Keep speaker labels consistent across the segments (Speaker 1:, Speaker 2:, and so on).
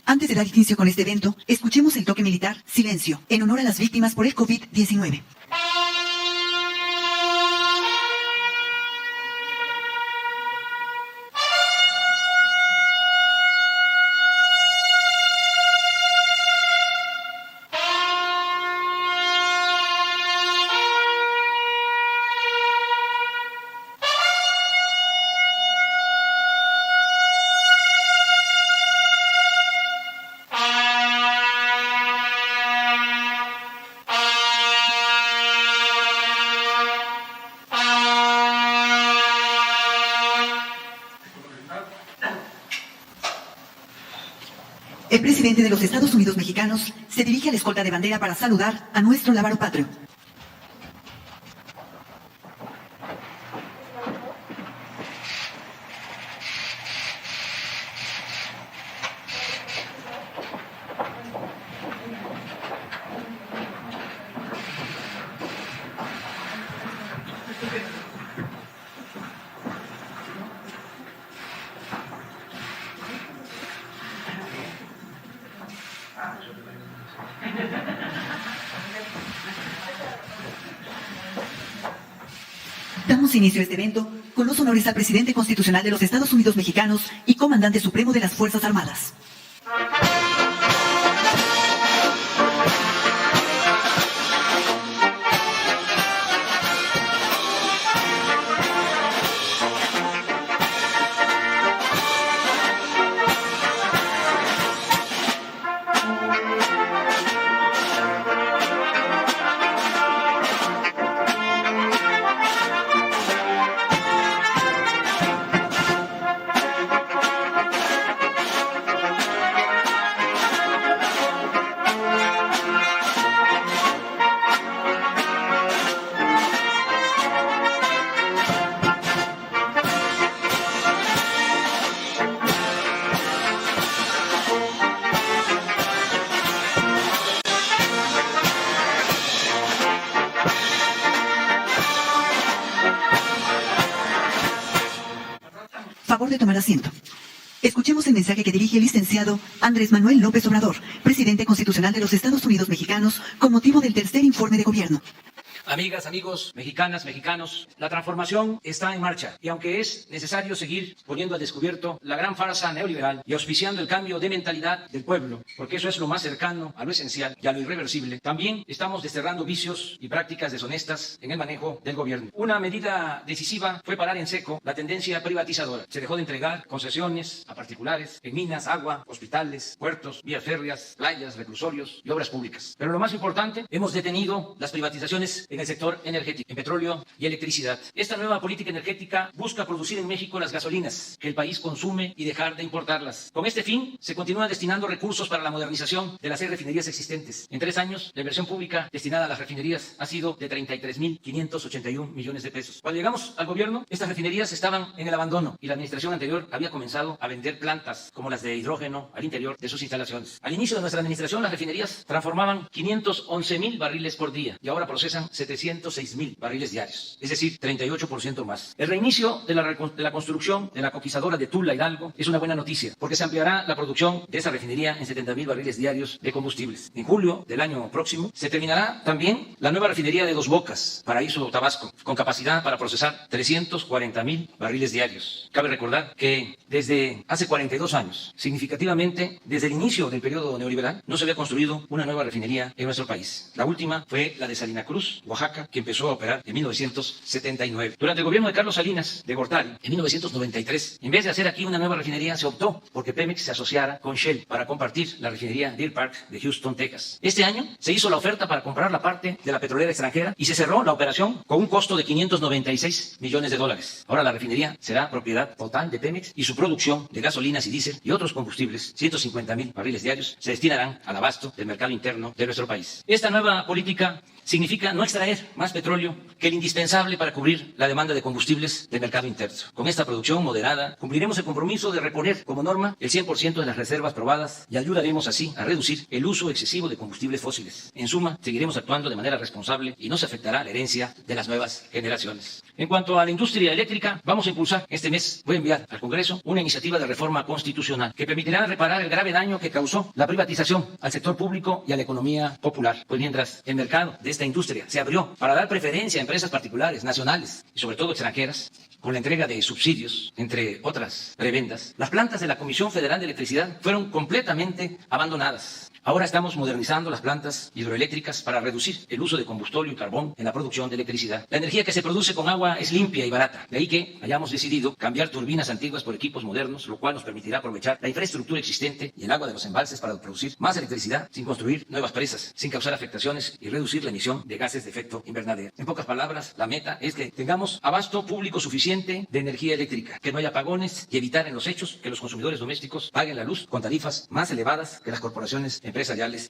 Speaker 1: Antes de dar inicio con este evento, escuchemos el toque militar, silencio, en honor a las víctimas por el COVID-19. El presidente de los Estados Unidos mexicanos se dirige a la escolta de bandera para saludar a nuestro lábaro patrio. Damos inicio a este evento con los honores al presidente constitucional de los Estados Unidos mexicanos y comandante supremo de las Fuerzas Armadas. Favor de tomar asiento. Escuchemos el mensaje que dirige el licenciado Andrés Manuel López Obrador, presidente constitucional de los Estados Unidos mexicanos, con motivo del tercer informe de gobierno.
Speaker 2: Amigas, amigos, mexicanas, mexicanos, la transformación está en marcha y aunque es necesario seguir poniendo al descubierto la gran farsa neoliberal y auspiciando el cambio de mentalidad del pueblo, porque eso es lo más cercano a lo esencial y a lo irreversible, también estamos desterrando vicios y prácticas deshonestas en el manejo del gobierno. Una medida decisiva fue parar en seco la tendencia privatizadora. Se dejó de entregar concesiones a particulares en minas, agua, hospitales, puertos, vías férreas, playas, reclusorios y obras públicas. Pero lo más importante, hemos detenido las privatizaciones en el sector energético, en petróleo y electricidad. Esta nueva política energética busca producir en México las gasolinas que el país consume y dejar de importarlas. Con este fin, se continúan destinando recursos para la modernización de las 6 refinerías existentes. En 3 años, la inversión pública destinada a las refinerías ha sido de 33.581 millones de pesos. Cuando llegamos al gobierno, estas refinerías estaban en el abandono y la administración anterior había comenzado a vender plantas como las de hidrógeno al interior de sus instalaciones. Al inicio de nuestra administración, las refinerías transformaban 511.000 barriles por día y ahora procesan 706.000 barriles diarios, es decir, 38% más. El reinicio de la construcción de la coquizadora de Tula Hidalgo es una buena noticia, porque se ampliará la producción de esa refinería en 70.000 barriles diarios de combustibles. En julio del año próximo se terminará también la nueva refinería de Dos Bocas, Paraíso, Tabasco, con capacidad para procesar 340.000 barriles diarios. Cabe recordar que desde hace 42 años, significativamente desde el inicio del periodo neoliberal, no se había construido una nueva refinería en nuestro país. La última fue la de Salina Cruz, Oaxaca, que empezó a operar en 1979. Durante el gobierno de Carlos Salinas de Gortari, en 1993, en vez de hacer aquí una nueva refinería, se optó porque Pemex se asociara con Shell para compartir la refinería Deer Park de Houston, Texas. Este año se hizo la oferta para comprar la parte de la petrolera extranjera y se cerró la operación con un costo de $596 millones. Ahora la refinería será propiedad total de Pemex y su producción de gasolinas y diésel y otros combustibles, 150.000 barriles diarios, se destinarán al abasto del mercado interno de nuestro país. Esta nueva política significa no extraer más petróleo que el indispensable para cubrir la demanda de combustibles del mercado interno. Con esta producción moderada cumpliremos el compromiso de reponer como norma el 100% de las reservas probadas y ayudaremos así a reducir el uso excesivo de combustibles fósiles. En suma, seguiremos actuando de manera responsable y no se afectará la herencia de las nuevas generaciones. En cuanto a la industria eléctrica, vamos a impulsar, este mes voy a enviar al Congreso una iniciativa de reforma constitucional que permitirá reparar el grave daño que causó la privatización al sector público y a la economía popular. Pues mientras el mercado de esta industria se abrió para dar preferencia a empresas particulares, nacionales y sobre todo extranjeras, con la entrega de subsidios, entre otras prebendas, las plantas de la Comisión Federal de Electricidad fueron completamente abandonadas. Ahora estamos modernizando las plantas hidroeléctricas para reducir el uso de combustible y carbón en la producción de electricidad. La energía que se produce con agua es limpia y barata. De ahí que hayamos decidido cambiar turbinas antiguas por equipos modernos, lo cual nos permitirá aprovechar la infraestructura existente y el agua de los embalses para producir más electricidad sin construir nuevas presas, sin causar afectaciones y reducir la emisión de gases de efecto invernadero. En pocas palabras, la meta es que tengamos abasto público suficiente de energía eléctrica, que no haya apagones y evitar en los hechos que los consumidores domésticos paguen la luz con tarifas más elevadas que las corporaciones empresariales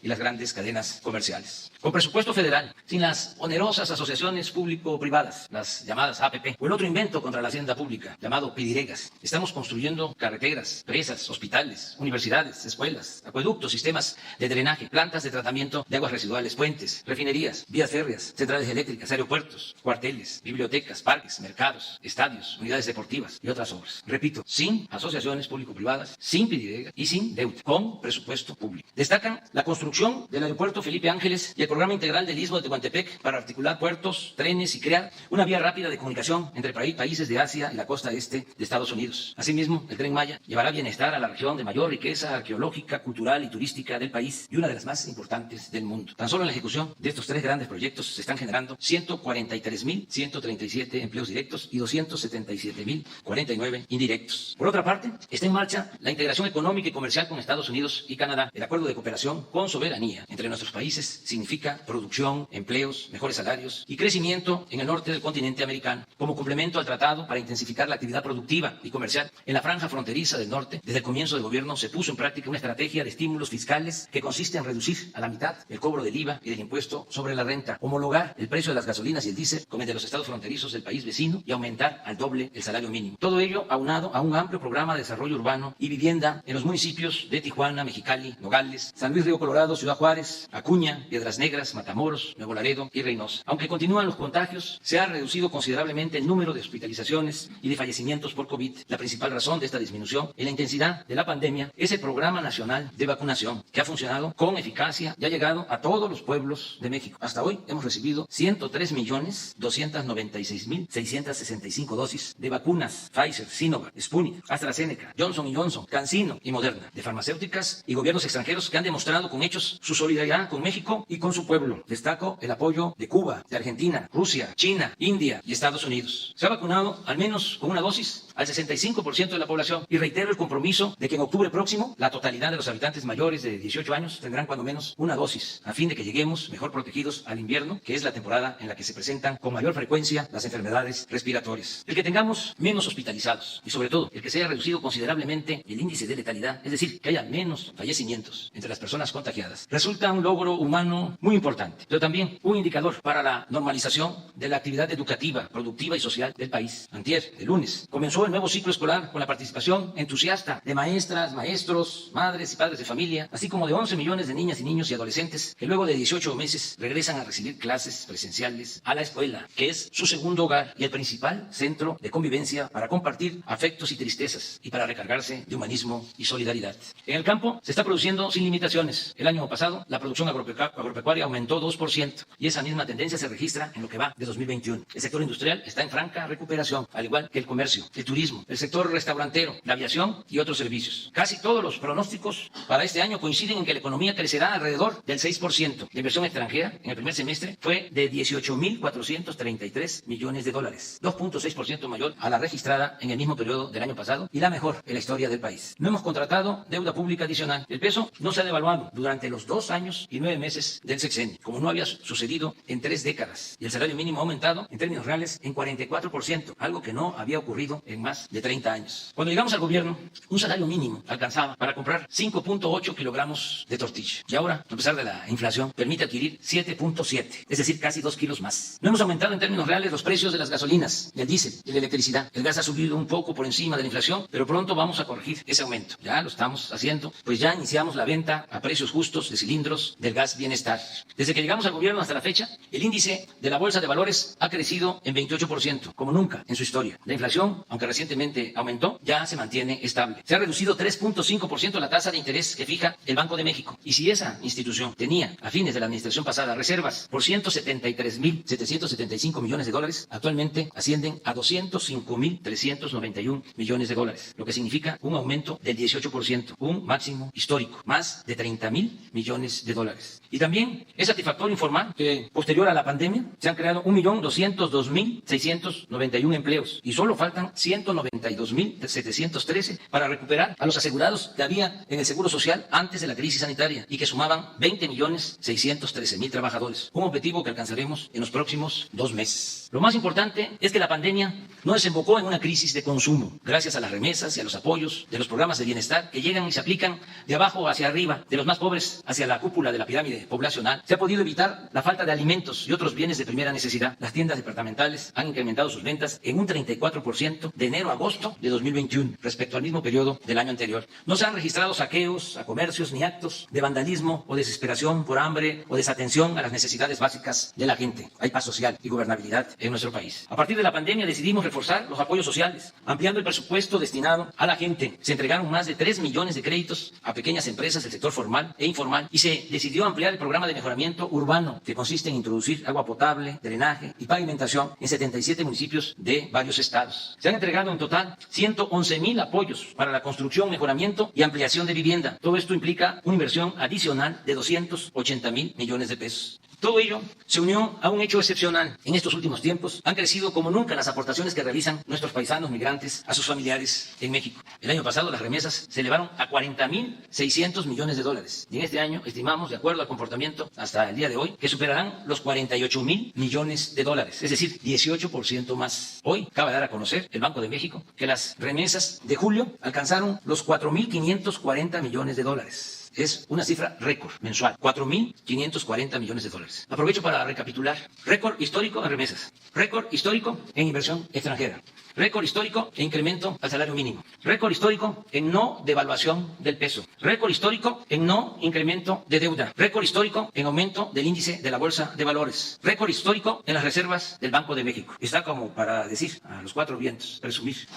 Speaker 2: y las grandes cadenas comerciales. Con presupuesto federal, sin las onerosas asociaciones público-privadas, las llamadas APP, o el otro invento contra la hacienda pública, llamado Pidiregas, estamos construyendo carreteras, presas, hospitales, universidades, escuelas, acueductos, sistemas de drenaje, plantas de tratamiento de aguas residuales, puentes, refinerías, vías férreas, centrales eléctricas, aeropuertos, cuarteles, bibliotecas, parques, mercados, estadios, unidades deportivas y otras obras. Repito, sin asociaciones público-privadas, sin Pidiregas y sin deuda, con presupuesto público. Destacan la construcción del aeropuerto Felipe Ángeles y el programa integral del Istmo de Tehuantepec para articular puertos, trenes y crear una vía rápida de comunicación entre países de Asia y la costa este de Estados Unidos. Asimismo, el Tren Maya llevará bienestar a la región de mayor riqueza arqueológica, cultural y turística del país y una de las más importantes del mundo. Tan solo en la ejecución de estos tres grandes proyectos se están generando 143.137 empleos directos y 277.049 indirectos. Por otra parte, está en marcha la integración económica y comercial con Estados Unidos y Canadá. El acuerdo de cooperación con soberanía entre nuestros países significa producción, empleos, mejores salarios y crecimiento en el norte del continente americano. Como complemento al tratado para intensificar la actividad productiva y comercial en la franja fronteriza del norte, desde el comienzo del gobierno se puso en práctica una estrategia de estímulos fiscales que consiste en reducir a la mitad el cobro del IVA y del impuesto sobre la renta, homologar el precio de las gasolinas y el diésel con el de los estados fronterizos del país vecino y aumentar al doble el salario mínimo. Todo ello aunado a un amplio programa de desarrollo urbano y vivienda en los municipios de Tijuana, Mexicali, Nogales, San Luis Río Colorado, Ciudad Juárez, Acuña, Piedras Negras, Matamoros, Nuevo Laredo y Reynosa. Aunque continúan los contagios, se ha reducido considerablemente el número de hospitalizaciones y de fallecimientos por COVID. La principal razón de esta disminución en la intensidad de la pandemia es el Programa Nacional de Vacunación, que ha funcionado con eficacia y ha llegado a todos los pueblos de México. Hasta hoy hemos recibido 103.296.665 dosis de vacunas Pfizer, Sinovac, Sputnik, AstraZeneca, Johnson & Johnson, CanSino y Moderna, de farmacéuticas y gobiernos extranjeros que han demostrado con hechos su solidaridad con México y con su pueblo. Destaco el apoyo de Cuba, de Argentina, Rusia, China, India y Estados Unidos. Se ha vacunado al menos con una dosis al 65% de la población y reitero el compromiso de que en octubre próximo la totalidad de los habitantes mayores de 18 años tendrán cuando menos una dosis, a fin de que lleguemos mejor protegidos al invierno, que es la temporada en la que se presentan con mayor frecuencia las enfermedades respiratorias. El que tengamos menos hospitalizados y sobre todo el que se haya reducido considerablemente el índice de letalidad, es decir, que haya menos fallecimientos entre las personas contagiadas, resulta un logro humano muy importante, pero también un indicador para la normalización de la actividad educativa, productiva y social del país. Antier, el lunes, comenzó el nuevo ciclo escolar con la participación entusiasta de maestras, maestros, madres y padres de familia, así como de 11 millones de niñas y niños y adolescentes que luego de 18 meses regresan a recibir clases presenciales a la escuela, que es su segundo hogar y el principal centro de convivencia para compartir afectos y tristezas y para recargarse de humanismo y solidaridad. En el campo se está produciendo sin limitaciones. El año pasado la producción agropecuaria aumentó 2% y esa misma tendencia se registra en lo que va de 2021. El sector industrial está en franca recuperación, al igual que el comercio, el turismo, el sector restaurantero, la aviación y otros servicios. Casi todos los pronósticos para este año coinciden en que la economía crecerá alrededor del 6%. La inversión extranjera en el primer semestre fue de 18.433 millones de dólares, 2.6% mayor a la registrada en el mismo periodo del año pasado y la mejor en la historia del país. No hemos contratado deuda pública adicional. El peso no se ha devaluado durante los 2 años y 9 meses del sexenio, como no había sucedido en 3 décadas. Y el salario mínimo ha aumentado en términos reales en 44%, algo que no había ocurrido en más de 30 años. Cuando llegamos al gobierno, un salario mínimo alcanzaba para comprar 5.8 kilogramos de tortilla. Y ahora, a pesar de la inflación, permite adquirir 7.7, es decir, casi 2 kilos más. No hemos aumentado en términos reales los precios de las gasolinas, del diésel y la electricidad. El gas ha subido un poco por encima de la inflación, pero pronto vamos a corregir ese aumento. Ya lo estamos haciendo, pues ya iniciamos la venta a precios justos de cilindros del gas Bienestar. Desde que llegamos al gobierno hasta la fecha, el índice de la Bolsa de Valores ha crecido en 28%, como nunca en su historia. La inflación, aunque recientemente aumentó, ya se mantiene estable. Se ha reducido 3.5% la tasa de interés que fija el Banco de México. Y si esa institución tenía, a fines de la administración pasada, reservas por 173.775 millones de dólares, actualmente ascienden a 205.391 millones de dólares, lo que significa un aumento del 18%, un máximo histórico, más de 30.000 millones de dólares. Y también es satisfactorio informar que, posterior a la pandemia, se han creado 1.202.691 empleos y solo faltan 192.713 para recuperar a los asegurados que había en el Seguro Social antes de la crisis sanitaria y que sumaban 20.613.000 trabajadores, un objetivo que alcanzaremos en los próximos 2 meses. Lo más importante es que la pandemia no desembocó en una crisis de consumo, gracias a las remesas y a los apoyos de los programas de bienestar que llegan y se aplican de abajo hacia arriba, de los más pobres hacia la cúpula de la pirámide poblacional. Se ha podido evitar la falta de alimentos y otros bienes de primera necesidad. Las tiendas departamentales han incrementado sus ventas en un 34% de enero a agosto de 2021 respecto al mismo periodo del año anterior. No se han registrado saqueos a comercios ni actos de vandalismo o desesperación por hambre o desatención a las necesidades básicas de la gente. Hay paz social y gobernabilidad en nuestro país. A partir de la pandemia decidimos reforzar los apoyos sociales, ampliando el presupuesto destinado a la gente. Se entregaron más de 3 millones de créditos a pequeñas empresas del sector formal e informal y se decidió ampliar el programa de mejoramiento urbano, que consiste en introducir agua potable, drenaje y pavimentación en 77 municipios de varios estados. Se han entregado en total 111.000 apoyos para la construcción, mejoramiento y ampliación de vivienda. Todo esto implica una inversión adicional de 280.000 millones de pesos. Todo ello se unió a un hecho excepcional. En estos últimos tiempos han crecido como nunca las aportaciones que realizan nuestros paisanos migrantes a sus familiares en México. El año pasado las remesas se elevaron a 40.600 millones de dólares. Y en este año estimamos, de acuerdo al comportamiento hasta el día de hoy, que superarán los 48.000 millones de dólares, es decir, 18% más. Hoy acaba de dar a conocer el Banco de México que las remesas de julio alcanzaron los 4.540 millones de dólares. Es una cifra récord mensual, 4.540 millones de dólares. Aprovecho para recapitular. Récord histórico en remesas, récord histórico en inversión extranjera, récord histórico en incremento al salario mínimo, récord histórico en no devaluación del peso, récord histórico en no incremento de deuda, récord histórico en aumento del índice de la Bolsa de Valores, récord histórico en las reservas del Banco de México. Está como para decir a los 4 vientos, presumir.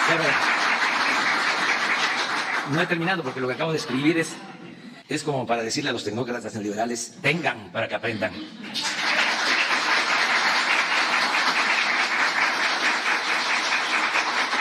Speaker 2: Pero no he terminado porque lo que acabo de escribir es como para decirle a los tecnócratas neoliberales, tengan para que aprendan.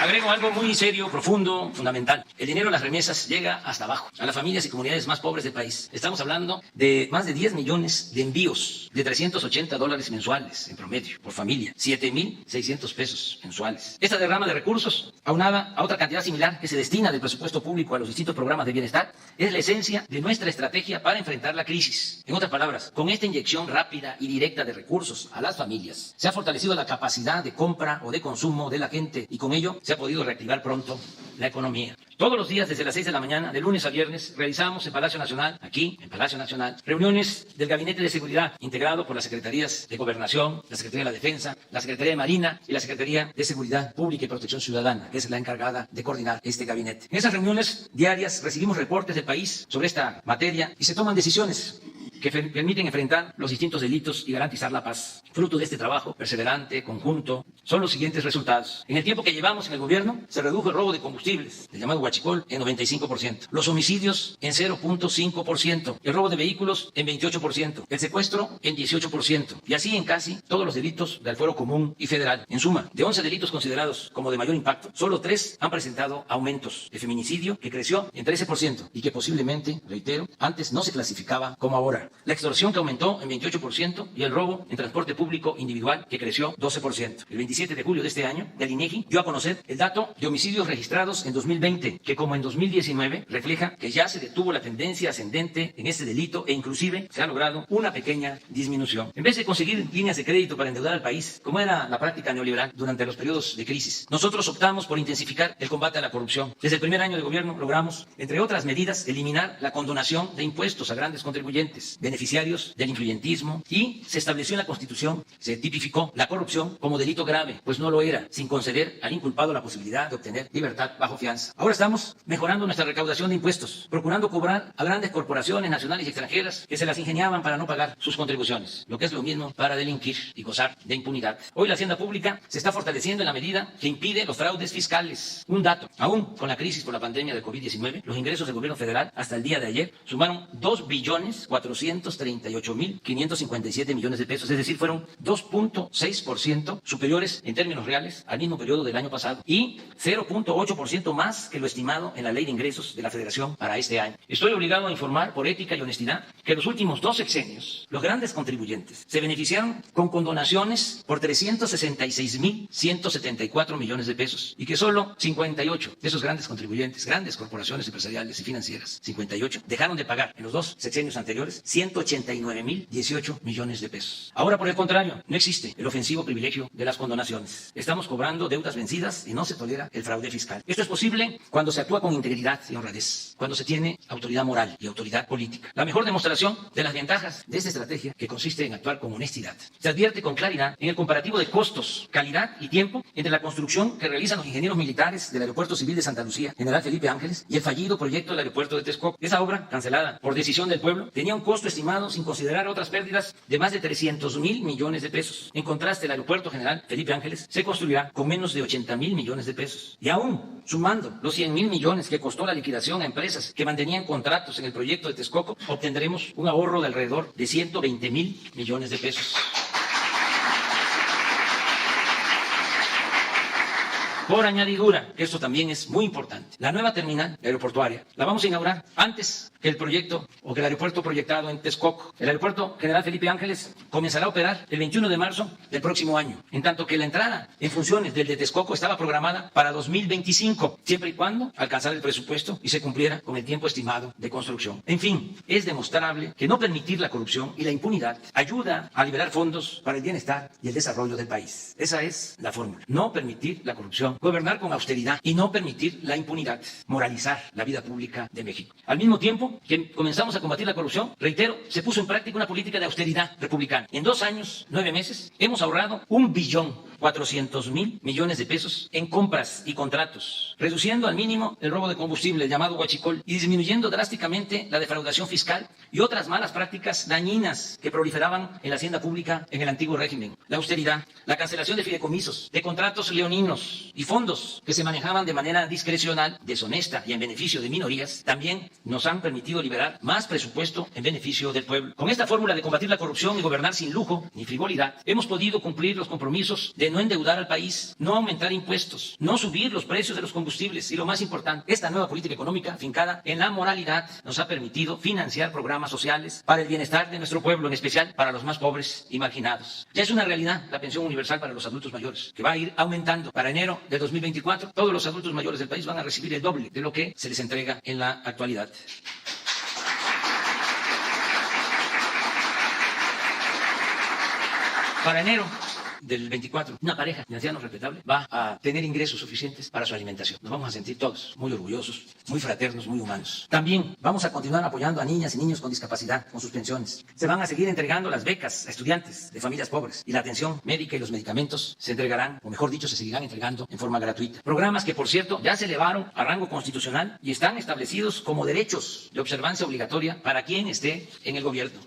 Speaker 2: Agrego algo muy serio, profundo, fundamental. El dinero de las remesas llega hasta abajo, a las familias y comunidades más pobres del país. Estamos hablando de más de 10 millones de envíos de $380 mensuales en promedio por familia, 7.600 pesos mensuales. Esta derrama de recursos, aunada a otra cantidad similar que se destina del presupuesto público a los distintos programas de bienestar, es la esencia de nuestra estrategia para enfrentar la crisis. En otras palabras, con esta inyección rápida y directa de recursos a las familias, se ha fortalecido la capacidad de compra o de consumo de la gente y con ello se ha podido reactivar pronto la economía. Todos los días, desde las 6 de la mañana, de lunes a viernes, realizamos en Palacio Nacional, aquí en Palacio Nacional, reuniones del Gabinete de Seguridad, integrado por las Secretarías de Gobernación, la Secretaría de la Defensa, la Secretaría de Marina y la Secretaría de Seguridad Pública y Protección Ciudadana, que es la encargada de coordinar este gabinete. En esas reuniones diarias recibimos reportes del país sobre esta materia y se toman decisiones que permiten enfrentar los distintos delitos y garantizar la paz. Fruto de este trabajo perseverante, conjunto, son los siguientes resultados. En el tiempo que llevamos en el gobierno, se redujo el robo de combustibles, el llamado huachicol, en 95%, los homicidios en 0.5%, el robo de vehículos en 28%, el secuestro en 18%, y así en casi todos los delitos del fuero común y federal. En suma, de 11 delitos considerados como de mayor impacto, solo 3 han presentado aumentos. El feminicidio, que creció en 13% y que posiblemente, reitero, antes no se clasificaba como ahora. La extorsión, que aumentó en 28%, y el robo en transporte público individual, que creció 12%. El 27 de julio de este año, el INEGI dio a conocer el dato de homicidios registrados en 2020, que como en 2019 refleja que ya se detuvo la tendencia ascendente en este delito e inclusive se ha logrado una pequeña disminución. En vez de conseguir líneas de crédito para endeudar al país, como era la práctica neoliberal durante los periodos de crisis, nosotros optamos por intensificar el combate a la corrupción. Desde el primer año de gobierno logramos, entre otras medidas, eliminar la condonación de impuestos a grandes contribuyentes. países beneficiarios del influyentismo y se estableció en la Constitución, se tipificó la corrupción como delito grave, pues no lo era, sin conceder al inculpado la posibilidad de obtener libertad bajo fianza. Ahora estamos mejorando nuestra recaudación de impuestos, procurando cobrar a grandes corporaciones nacionales y extranjeras que se las ingeniaban para no pagar sus contribuciones, lo que es lo mismo para delinquir y gozar de impunidad. Hoy la hacienda pública se está fortaleciendo en la medida que impide los fraudes fiscales. Un dato, aún con la crisis por la pandemia de COVID-19, los ingresos del gobierno federal hasta el día de ayer sumaron 2.438.557 millones de pesos, es decir, fueron 2.6% superiores en términos reales al mismo periodo del año pasado y 0.8% más que lo estimado en la Ley de Ingresos de la Federación para este año. Estoy obligado a informar por ética y honestidad que en los últimos 2 sexenios los grandes contribuyentes se beneficiaron con condonaciones por 366.174 millones de pesos y que solo 58 de esos grandes contribuyentes, grandes corporaciones empresariales y financieras, 58, dejaron de pagar en los 2 sexenios anteriores 189.018 millones de pesos. Ahora, por el contrario, no existe el ofensivo privilegio de las condonaciones. Estamos cobrando deudas vencidas y no se tolera el fraude fiscal. Esto es posible cuando se actúa con integridad y honradez, cuando se tiene autoridad moral y autoridad política. La mejor demostración de las ventajas de esta estrategia, que consiste en actuar con honestidad, se advierte con claridad en el comparativo de costos, calidad y tiempo entre la construcción que realizan los ingenieros militares del Aeropuerto Civil de Santa Lucía, General Felipe Ángeles, y el fallido proyecto del aeropuerto de Texcoco. Esa obra, cancelada por decisión del pueblo, tenía un costo estimado, sin considerar otras pérdidas, de más de 300.000 millones de pesos. En contraste, el aeropuerto General Felipe Ángeles se construirá con menos de 80.000 millones de pesos. Y aún, sumando los 100.000 millones que costó la liquidación a empresas que mantenían contratos en el proyecto de Texcoco, obtendremos un ahorro de alrededor de 120.000 millones de pesos. Por añadidura, que esto también es muy importante, la nueva terminal aeroportuaria la vamos a inaugurar antes que el proyecto o que el aeropuerto proyectado en Texcoco. El aeropuerto General Felipe Ángeles comenzará a operar el 21 de marzo del próximo año, en tanto que la entrada en funciones del de Texcoco estaba programada para 2025, siempre y cuando alcanzara el presupuesto y se cumpliera con el tiempo estimado de construcción. En fin, es demostrable que no permitir la corrupción y la impunidad ayuda a liberar fondos para el bienestar y el desarrollo del país. Esa es la fórmula. No permitir la corrupción, gobernar con austeridad y no permitir la impunidad, moralizar la vida pública de México. Al mismo tiempo que comenzamos a combatir la corrupción, reitero, se puso en práctica una política de austeridad republicana. En 2 años, 9 meses, hemos ahorrado 1.400.000 millones de pesos en compras y contratos, reduciendo al mínimo el robo de combustible, el llamado huachicol, y disminuyendo drásticamente la defraudación fiscal y otras malas prácticas dañinas que proliferaban en la hacienda pública en el antiguo régimen. La austeridad, la cancelación de fideicomisos, de contratos leoninos y fondos que se manejaban de manera discrecional, deshonesta y en beneficio de minorías, también nos han permitido liberar más presupuesto en beneficio del pueblo. Con esta fórmula de combatir la corrupción y gobernar sin lujo ni frivolidad, hemos podido cumplir los compromisos de no endeudar al país, no aumentar impuestos, no subir los precios de los combustibles y, lo más importante, esta nueva política económica fincada en la moralidad nos ha permitido financiar programas sociales para el bienestar de nuestro pueblo, en especial para los más pobres y marginados. Ya es una realidad la pensión universal para los adultos mayores, que va a ir aumentando. Para enero de 2024, todos los adultos mayores del país van a recibir el doble de lo que se les entrega en la actualidad. Para enero del 24, una pareja de ancianos respetable va a tener ingresos suficientes para su alimentación. Nos vamos a sentir todos muy orgullosos, muy fraternos, muy humanos. También vamos a continuar apoyando a niñas y niños con discapacidad con sus pensiones. Se van a seguir entregando las becas a estudiantes de familias pobres y la atención médica y los medicamentos se entregarán, o mejor dicho, se seguirán entregando en forma gratuita. Programas que, por cierto, ya se elevaron a rango constitucional y están establecidos como derechos de observancia obligatoria para quien esté en el gobierno.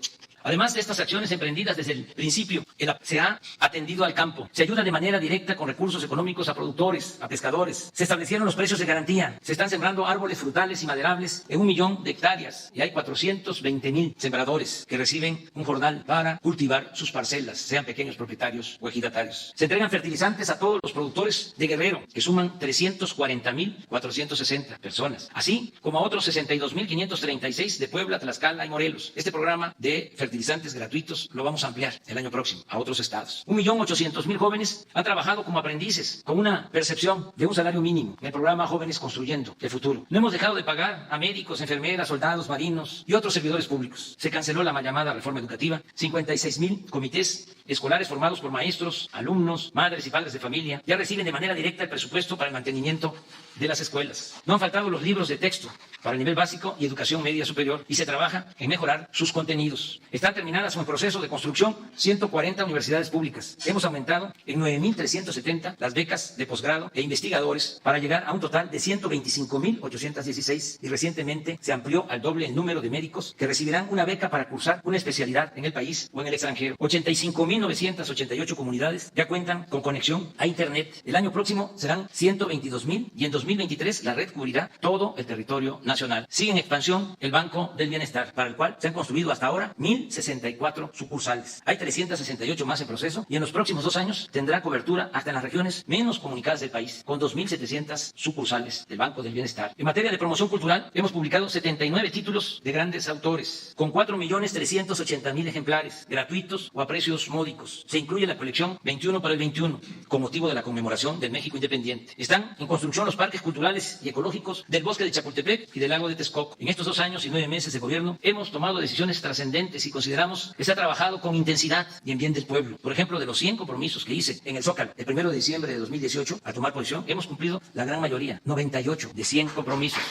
Speaker 2: Además de estas acciones emprendidas desde el principio, se ha atendido al campo. Se ayuda de manera directa con recursos económicos a productores, a pescadores. Se establecieron los precios de garantía. Se están sembrando árboles frutales y maderables en 1 millón de hectáreas. Y hay 420.000 sembradores que reciben un jornal para cultivar sus parcelas, sean pequeños propietarios o ejidatarios. Se entregan fertilizantes a todos los productores de Guerrero, que suman 340.460 personas, así como a otros 62.536 de Puebla, Tlaxcala y Morelos. Este programa de fertilizantes fertilizantes gratuitos lo vamos a ampliar el año próximo a otros estados. 1.800.000 jóvenes han trabajado como aprendices con una percepción de un salario mínimo en el programa Jóvenes Construyendo el Futuro. No hemos dejado de pagar a médicos, enfermeras, soldados, marinos y otros servidores públicos. Se canceló la mal llamada reforma educativa. 56.000 comités escolares formados por maestros, alumnos, madres y padres de familia ya reciben de manera directa el presupuesto para el mantenimiento de las escuelas. No han faltado los libros de texto para el nivel básico y educación media superior y se trabaja en mejorar sus contenidos. Están terminadas o en proceso de construcción 140 universidades públicas. Hemos aumentado en 9.370 las becas de posgrado e investigadores para llegar a un total de 125.816 y recientemente se amplió al doble el número de médicos que recibirán una beca para cursar una especialidad en el país o en el extranjero. 85.988 comunidades ya cuentan con conexión a Internet. El año próximo serán 122.000 y en 2023 la red cubrirá todo el territorio nacional. Sigue en expansión el Banco del Bienestar, para el cual se han construido hasta ahora 1.064 sucursales. Hay 368 más en proceso y en los próximos 2 años tendrá cobertura hasta en las regiones menos comunicadas del país, con 2.700 sucursales del Banco del Bienestar. En materia de promoción cultural, hemos publicado 79 títulos de grandes autores, con 4.380.000 ejemplares, gratuitos o a precios módicos. Se incluye la colección 21 para el 21, con motivo de la conmemoración del México Independiente. Están en construcción los parques culturales y ecológicos del Bosque de Chapultepec y del Lago de Texcoco. En estos 2 años y 9 meses de gobierno hemos tomado decisiones trascendentes y consideramos que se ha trabajado con intensidad y en bien del pueblo. Por ejemplo, de los 100 compromisos que hice en el Zócalo el 1 de diciembre de 2018 al tomar posición, hemos cumplido la gran mayoría, 98 de 100 compromisos.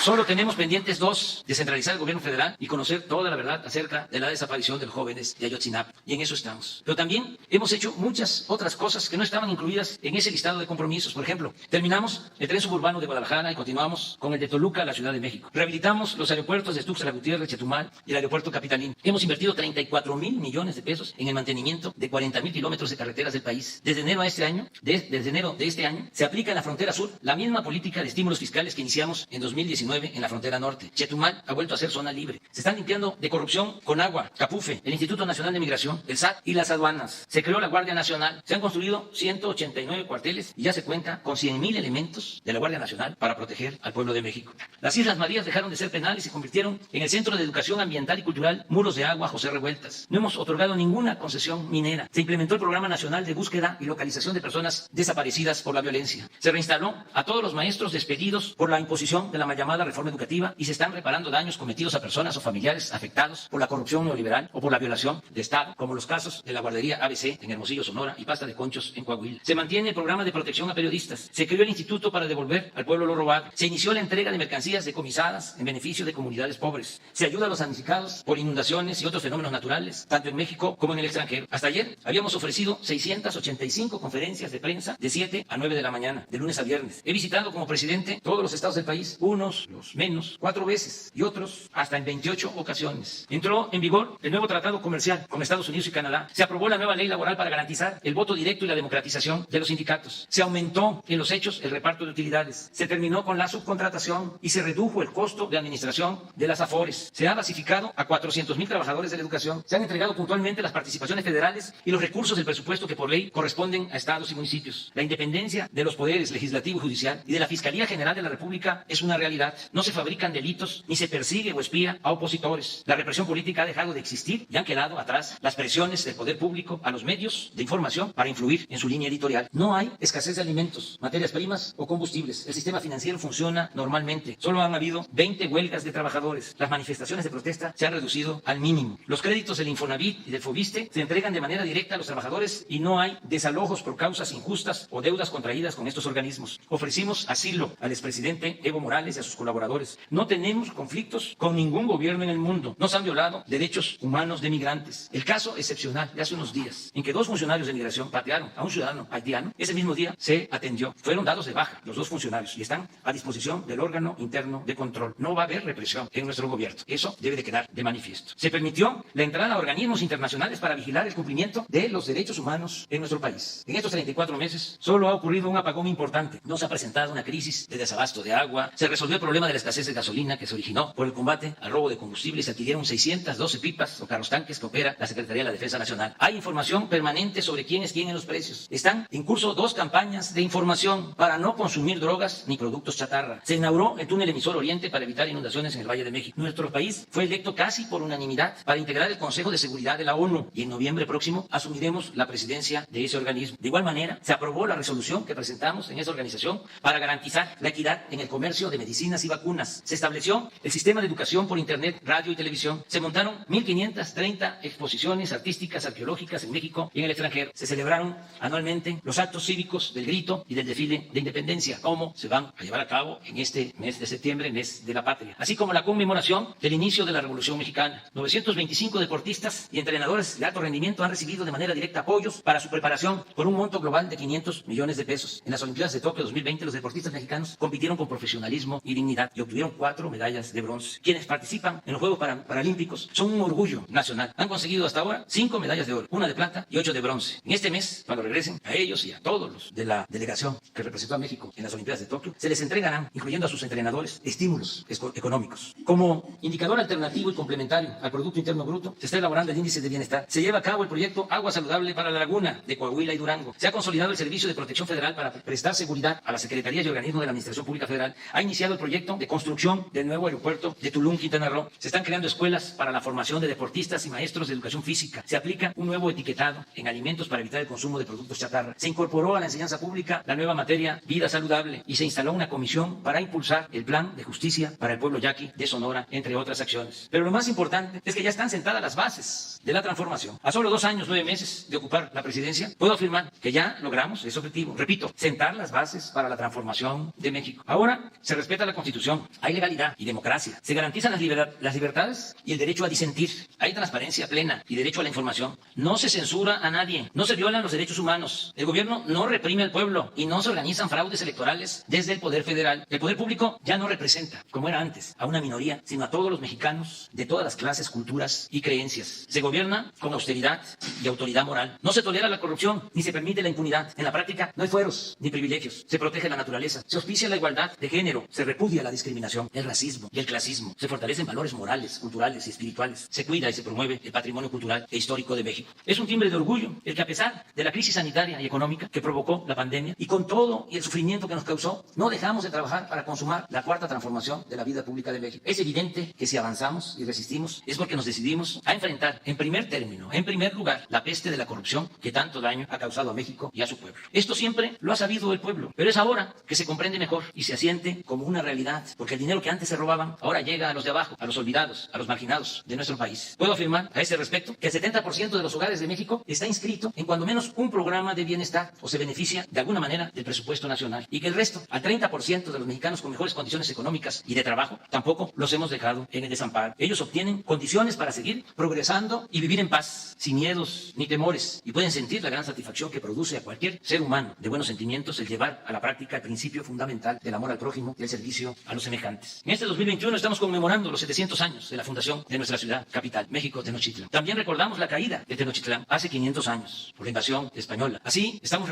Speaker 2: Solo tenemos pendientes 2, descentralizar el gobierno federal y conocer toda la verdad acerca de la desaparición de los jóvenes de Ayotzinapa. Y en eso estamos. Pero también hemos hecho muchas otras cosas que no estaban incluidas en ese listado de compromisos. Por ejemplo, terminamos el tren suburbano de Guadalajara y continuamos con el de Toluca a la Ciudad de México. Rehabilitamos los aeropuertos de Tuxtla Gutiérrez, Chetumal y el aeropuerto capitalino. Hemos invertido 34.000 millones de pesos en el mantenimiento de 40.000 kilómetros de carreteras del país. Desde enero de este año, se aplica en la frontera sur la misma política de estímulos fiscales que iniciamos en 2019 en la frontera norte. Chetumal ha vuelto a ser zona libre. Se están limpiando de corrupción con agua, Capufe, el Instituto Nacional de Migración, el SAT y las aduanas. Se creó la Guardia Nacional. Se han construido 189 cuarteles y ya se cuenta con 100.000 elementos de la Guardia Nacional para proteger al pueblo de México. Las Islas Marías dejaron de ser penales y se convirtieron en el Centro de Educación Ambiental y Cultural Muros de Agua José Revueltas. No hemos otorgado ninguna concesión minera. Se implementó el Programa Nacional de Búsqueda y Localización de Personas Desaparecidas por la Violencia. Se reinstaló a todos los maestros despedidos por la imposición de la mal llamada reforma educativa y se están reparando daños cometidos a personas o familiares afectados por la corrupción neoliberal o por la violación de Estado, como los casos de la guardería ABC en Hermosillo, Sonora y Pasta de Conchos en Coahuila. Se mantiene el programa de protección a periodistas. Se creó el instituto para devolver al pueblo lo robado. Se inició la entrega de mercancías decomisadas en beneficio de comunidades pobres. Se ayuda a los damnificados por inundaciones y otros fenómenos naturales, tanto en México como en el extranjero. Hasta ayer habíamos ofrecido 685 conferencias de prensa de 7 a 9 de la mañana, de lunes a viernes. He visitado como presidente todos los estados del país, unos, los menos, 4 veces y otros hasta en 28 ocasiones. Entró en vigor el nuevo tratado comercial con Estados Unidos y Canadá. Se aprobó la nueva ley laboral para garantizar el voto directo y la democratización de los sindicatos. Se aumentó en los hechos el reparto de utilidades. Se terminó con la subcontratación y se redujo el costo de administración de las AFORES. Se ha basificado a 400.000 trabajadores de la educación. Se han entregado puntualmente las participaciones federales y los recursos del presupuesto que por ley corresponden a estados y municipios. La independencia de los poderes legislativo y judicial y de la Fiscalía General de la República es una realidad. No se fabrican delitos ni se persigue o espía a opositores. La represión política ha dejado de existir y han quedado atrás las presiones del poder público a los medios de información para influir en su línea editorial. No hay escasez de alimentos, materias primas o combustibles. El sistema financiero funciona normalmente. Solo han habido 20 huelgas de trabajadores. Las manifestaciones de protesta se han reducido al mínimo. Los créditos del Infonavit y del Fobiste se entregan de manera directa a los trabajadores y no hay desalojos por causas injustas o deudas contraídas con estos organismos. Ofrecimos asilo al expresidente Evo Morales y a sus colaboradores. No tenemos conflictos con ningún gobierno en el mundo. No se han violado derechos humanos de migrantes. El caso excepcional de hace unos días, en que 2 funcionarios de migración patearon a un ciudadano haitiano, ese mismo día se atendió. Fueron dados de baja los 2 funcionarios y están a disposición del órgano interno de control. No va a haber represión en nuestro gobierno. Eso debe de quedar de manifiesto. Se permitió la entrada a organismos internacionales para vigilar el cumplimiento de los derechos humanos en nuestro país. En estos 34 meses solo ha ocurrido un apagón importante. No se ha presentado una crisis de desabasto de agua. Se resolvió el problema problema de la escasez de gasolina que se originó por el combate al robo de combustible, se adquirieron 612 pipas o carros tanques que opera la Secretaría de la Defensa Nacional. Hay información permanente sobre quién es quién en los precios. Están en curso 2 campañas de información para no consumir drogas ni productos chatarra. Se inauguró el túnel emisor Oriente para evitar inundaciones en el Valle de México. Nuestro país fue electo casi por unanimidad para integrar el Consejo de Seguridad de la ONU y en noviembre próximo asumiremos la presidencia de ese organismo. De igual manera, se aprobó la resolución que presentamos en esa organización para garantizar la equidad en el comercio de medicinas y vacunas. Se estableció el sistema de educación por Internet, radio y televisión. Se montaron 1.530 exposiciones artísticas, arqueológicas en México y en el extranjero. Se celebraron anualmente los actos cívicos del grito y del desfile de independencia, como se van a llevar a cabo en este mes de septiembre, mes de la patria, así como la conmemoración del inicio de la Revolución Mexicana. 925 deportistas y entrenadores de alto rendimiento han recibido de manera directa apoyos para su preparación por un monto global de 500 millones de pesos. En las Olimpiadas de Tokio 2020, los deportistas mexicanos compitieron con profesionalismo y dignidad y obtuvieron 4 medallas de bronce. Quienes participan en los Juegos Paralímpicos son un orgullo nacional. Han conseguido hasta ahora 5 medallas de oro, 1 de plata y 8 de bronce. En este mes, cuando regresen, a ellos y a todos los de la delegación que representó a México en las Olimpiadas de Tokio, se les entregarán, incluyendo a sus entrenadores, estímulos económicos. Como indicador alternativo y complementario al Producto Interno Bruto, se está elaborando el índice de bienestar. Se lleva a cabo el proyecto Agua Saludable para la Laguna de Coahuila y Durango. Se ha consolidado el Servicio de Protección Federal para prestar seguridad a las secretarías y organismos de la Administración Pública Federal. Ha iniciado el proyecto de construcción del nuevo aeropuerto de Tulum, Quintana Roo. Se están creando escuelas para la formación de deportistas y maestros de educación física. Se aplica un nuevo etiquetado en alimentos para evitar el consumo de productos chatarra. Se incorporó a la enseñanza pública la nueva materia Vida Saludable y se instaló una comisión para impulsar el plan de justicia para el pueblo yaqui de Sonora, entre otras acciones. Pero lo más importante es que ya están sentadas las bases de la transformación. A solo 2 años, 9 meses de ocupar la presidencia, puedo afirmar que ya logramos ese objetivo. Repito, sentar las bases para la transformación de México. Ahora se respeta la Constitución, hay legalidad y democracia. Se garantizan las libertades y el derecho a disentir. Hay transparencia plena y derecho a la información. No se censura a nadie, no se violan los derechos humanos. El gobierno no reprime al pueblo y no se organizan fraudes electorales desde el poder federal. El poder público ya no representa, como era antes, a una minoría, sino a todos los mexicanos de todas las clases, culturas y creencias. Se gobierna con austeridad y autoridad moral. No se tolera la corrupción ni se permite la impunidad. En la práctica no hay fueros ni privilegios. Se protege la naturaleza. Se auspicia la igualdad de género. Se repudia la discriminación, el racismo y el clasismo. Se fortalecen valores morales, culturales y espirituales. Se cuida y se promueve el patrimonio cultural e histórico de México. Es un timbre de orgullo el que, a pesar de la crisis sanitaria y económica que provocó la pandemia y con todo y el sufrimiento que nos causó, no dejamos de trabajar para consumar la cuarta transformación de la vida pública de México. Es evidente que si avanzamos y resistimos es porque nos decidimos a enfrentar en primer término, en primer lugar, la peste de la corrupción que tanto daño ha causado a México y a su pueblo. Esto siempre lo ha sabido el pueblo, pero es ahora que se comprende mejor y se asiente como una realidad, porque el dinero que antes se robaban ahora llega a los de abajo, a los olvidados, a los marginados de nuestro país. Puedo afirmar a ese respecto que el 70% de los hogares de México está inscrito en cuando menos un programa de bienestar o se beneficia de alguna manera del presupuesto nacional y que el resto, al 30% de los mexicanos con mejores condiciones económicas y de trabajo, tampoco los hemos dejado en el desamparo. Ellos obtienen condiciones para seguir progresando y vivir en paz, sin miedos ni temores, y pueden sentir la gran satisfacción que produce a cualquier ser humano de buenos sentimientos el llevar a la práctica el principio fundamental del amor al prójimo y el servicio a los semejantes. En este 2021 estamos conmemorando los 700 años de la fundación de nuestra ciudad capital, México, Tenochtitlán. También recordamos la caída de Tenochtitlán hace 500 años por la invasión española. Así estamos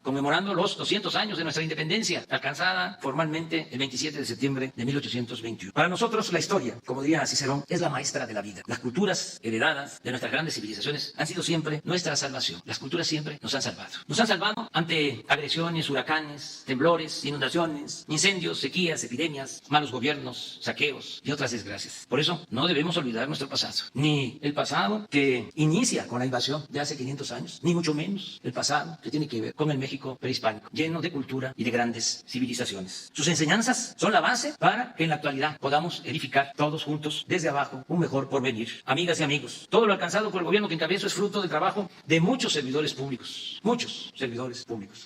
Speaker 2: conmemorando los 200 años de nuestra independencia, alcanzada formalmente el 27 de septiembre de 1821. Para nosotros la historia, como diría Cicerón, es la maestra de la vida. Las culturas heredadas de nuestras grandes civilizaciones han sido siempre nuestra salvación. Las culturas siempre nos han salvado. Nos han salvado ante agresiones, huracanes, temblores, inundaciones, incendios, sequías, epidemias, malos gobiernos, saqueos y otras desgracias. Por eso no debemos olvidar nuestro pasado. Ni el pasado que inicia con la invasión de hace 500 años, ni mucho menos el pasado que tiene que ver con el México prehispánico, lleno de cultura y de grandes civilizaciones. Sus enseñanzas son la base para que en la actualidad podamos edificar todos juntos, desde abajo, un mejor porvenir. Amigas y amigos, todo lo alcanzado por el gobierno que encabezo es fruto del trabajo de muchos servidores públicos,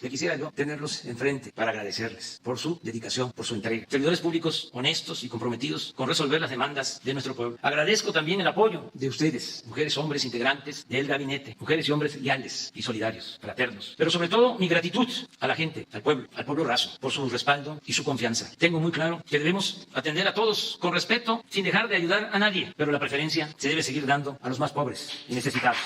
Speaker 2: que quisiera yo tenerlos enfrente para agradecerles por su dedicación, por su entrega. Servidores públicos honestos y comprometidos con resolver las demandas de nuestro pueblo. Agradezco también el apoyo de ustedes, mujeres, hombres integrantes del gabinete, mujeres y hombres leales y solidarios, fraternos. Pero sobre todo mi gratitud a la gente, al pueblo raso, por su respaldo y su confianza. Tengo muy claro que debemos atender a todos con respeto, sin dejar de ayudar a nadie, pero la preferencia se debe seguir dando a los más pobres y necesitados.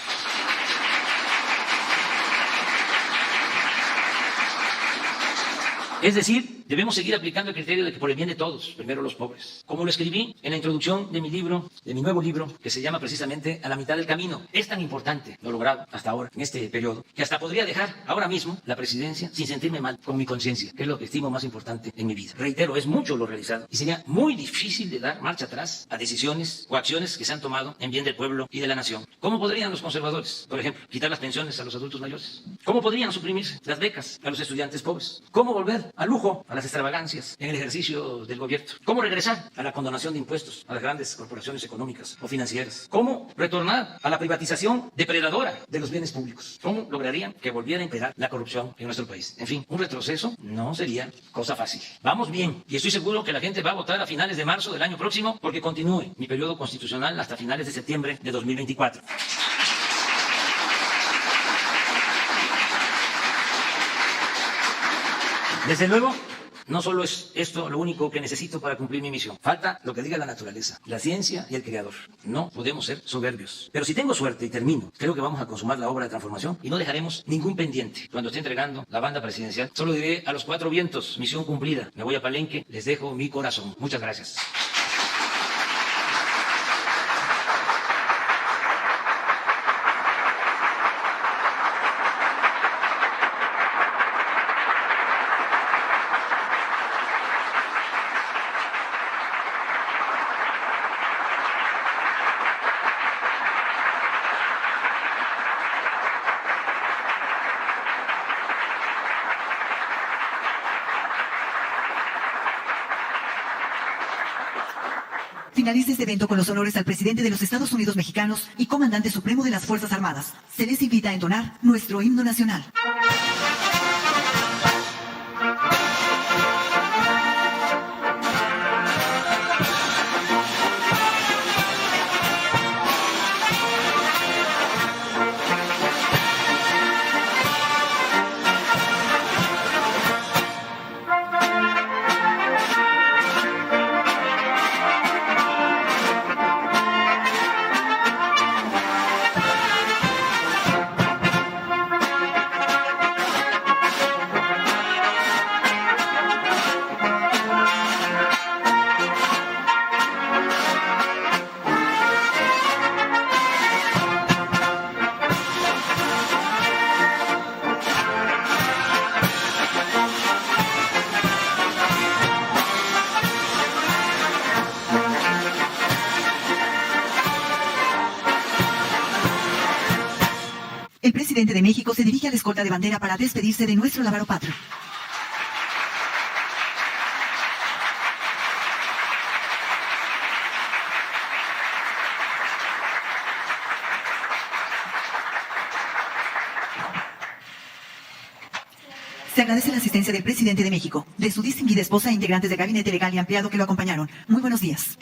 Speaker 2: Es decir, debemos seguir aplicando el criterio de que por el bien de todos, primero los pobres. Como lo escribí en la introducción de mi nuevo libro, que se llama precisamente A la mitad del camino. Es tan importante lo logrado hasta ahora, en este periodo, que hasta podría dejar ahora mismo la presidencia sin sentirme mal con mi conciencia, que es lo que estimo más importante en mi vida. Reitero, es mucho lo realizado y sería muy difícil de dar marcha atrás a decisiones o acciones que se han tomado en bien del pueblo y de la nación. ¿Cómo podrían los conservadores, por ejemplo, quitar las pensiones a los adultos mayores? ¿Cómo podrían suprimir las becas a los estudiantes pobres? ¿Cómo volver al lujo, a las extravagancias en el ejercicio del gobierno? ¿Cómo regresar a la condonación de impuestos a las grandes corporaciones económicas o financieras? ¿Cómo retornar a la privatización depredadora de los bienes públicos? ¿Cómo lograrían que volviera a imperar la corrupción en nuestro país? En fin, un retroceso no sería cosa fácil. Vamos bien y estoy seguro que la gente va a votar a finales de marzo del año próximo porque continúe mi periodo constitucional hasta finales de septiembre de 2024. Desde luego, no solo es esto lo único que necesito para cumplir mi misión. Falta lo que diga la naturaleza, la ciencia y el creador. No podemos ser soberbios. Pero si tengo suerte y termino, creo que vamos a consumar la obra de transformación y no dejaremos ningún pendiente. Cuando esté entregando la banda presidencial, solo diré a los 4 vientos, misión cumplida. Me voy a Palenque, les dejo mi corazón. Muchas gracias.
Speaker 1: Finaliza este evento con los honores al presidente de los Estados Unidos mexicanos y comandante supremo de las Fuerzas Armadas. Se les invita a entonar nuestro himno nacional. El presidente de México se dirige a la escolta de bandera para despedirse de nuestro lábaro patrio. Se agradece la asistencia del presidente de México, de su distinguida esposa e integrantes del gabinete legal y ampliado que lo acompañaron. Muy buenos días.